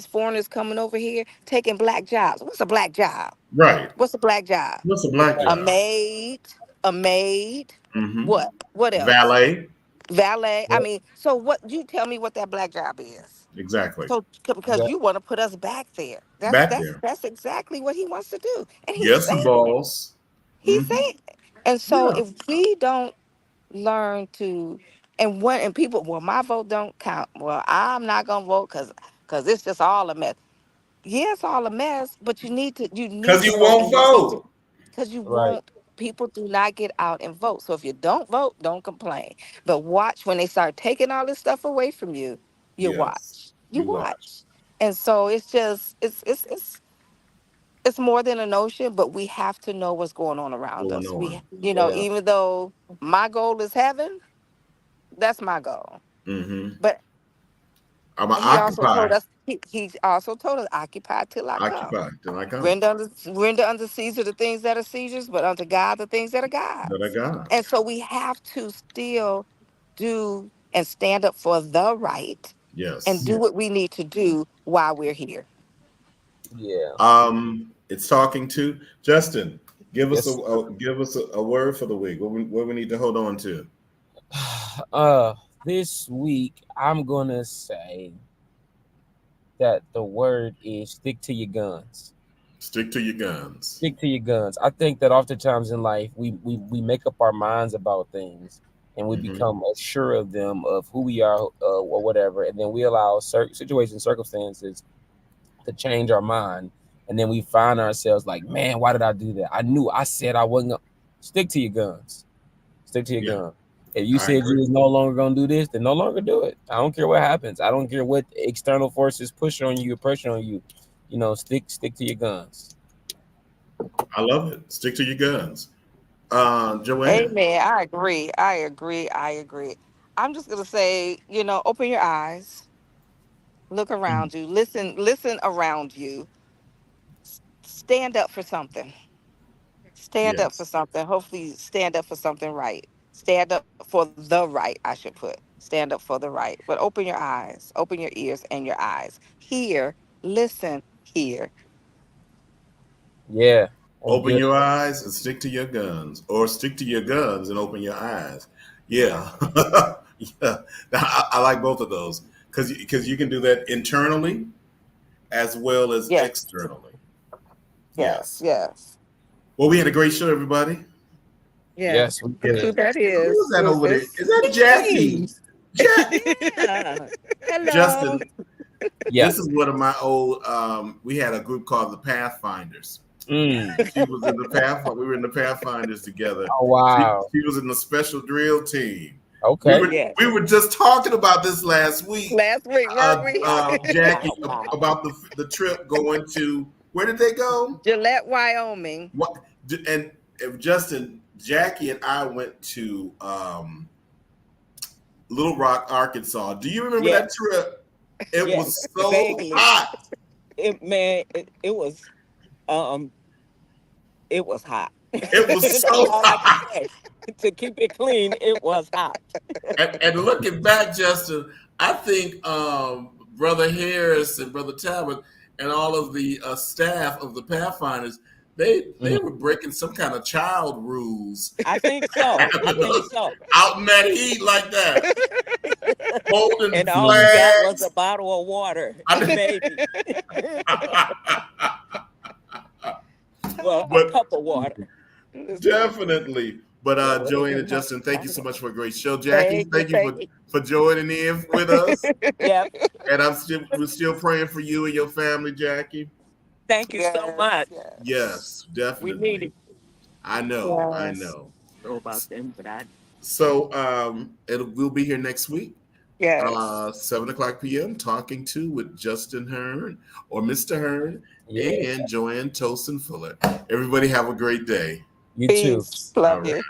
foreigners coming over here taking black jobs. What's a black job? Right. What's a black job? What's a black A job? maid, a maid. Mm-hmm. What? What else? Valet. Valet. I Yep. mean, so what? You tell me what that black job is. Exactly. So because Yep. you want to put us back there. That's Back that's there. that's exactly what he wants to do, and he's Yes, the saying it. balls. He's Mm-hmm. saying it. And so Yeah. if we don't learn to, and people, well, my vote don't count. Well, I'm not gonna vote because it's just all a mess. Yeah, it's all a mess, but you need Because to you vote, won't and you need to, vote. because you Right. won't. People do not get out and vote. So if you don't vote, don't complain. But watch when they start taking all this stuff away from you. You Yes. watch. You You watch. watch. And so it's just it's more than a notion, but we have to know what's going on around Going us. on. Yeah. Even though my goal is heaven, that's my goal. Mm-hmm. But I'm an he also occupy. told us he also told us occupy till I come. Occupy till I come. Render unto Caesar the things that are Caesar's, but unto God the things that are That I God's. got. And so we have to still do and stand up for the right and Yes. do what we need to do while we're here. Yeah. It's talking to Justin. Give us Yes. a word for the week. What we need to hold on to. Uh, this week I'm gonna say that the word is stick to your guns. Stick to your guns. Stick to your guns. I think that oftentimes in life we make up our minds about things and we Hmm. become sure of them, of who we are, or whatever, and then we allow certain situations, circumstances to change our mind, and then we find ourselves like, man, why did I do that? I knew I said I wasn't gonna. Stick to your guns. Stick to your Yeah, gun. If you I said you agree. was no longer gonna do this, then no longer do it. I don't care what happens. I don't care what external forces push on you or pressure on you. Stick to your guns. I love it. Stick to your guns. Joanne. Amen. I agree. I agree. I agree. I'm just gonna say, open your eyes, look around you, listen around you, stand up for something. Stand up for Yes. something. Hopefully, stand up for something right. Stand up for the right, I should put. Stand up for the right. But open your eyes, open your ears and your eyes. Hear, listen, hear. Yeah, that's Open good. your eyes and stick to your guns, or stick to your guns and open your eyes. Yeah, yeah. I like both of those because you can do that internally as well as Yes, externally. yes, Yes. yes, Well, we had a great show, everybody. yes. Yes, we Look Yeah. did. who that Who's is, that over there? Rufus. Is that Jackie? Hey. Jack. Yeah. Hello. Justin, Yeah. this is one of my old. We had a group called the Pathfinders. Mm. She was in the Path. We were in the Pathfinders together. Oh She, wow. she was in the special drill team. We Okay. were Yes. we were just talking about this last week, Last week, weren't we? Jackie, Wow, wow. about the trip going to where did they go? Gillette, Wyoming. What and Justin, Jackie, and I went to Little Rock, Arkansas. Do you remember that Yes, trip? It yes, was so vaguely. hot. Um, it was hot. It was That's so all I can hot. say. To keep it clean, it was hot. And looking back, Justin, I think Brother Harris and Brother Talbot and all of the staff of the Pathfinders, they Mm. were breaking some kind of child rules I think so. I think so. out in that heat like that, holding And all we got was a flags. bottle of water, I- maybe. Well, a but cup of water. definitely. But Yeah, well, Joanne and Justin, thank you so much for a great show. Jackie, thank you, thank you thank you. for joining in with us. Yep. And we're still praying for you and your family, Jackie. Thank you so Yes, much. yes, Yes, We need definitely. it. I know, I yes. know. Know about them, but I So we'll be here next week. Yes. 7 o'clock p.m. Talking to with Justin Hearn or Mr. Hearn Yeah. and Joanne Tosin Fuller. Everybody have a great day. You too. Peace. All Love right. you.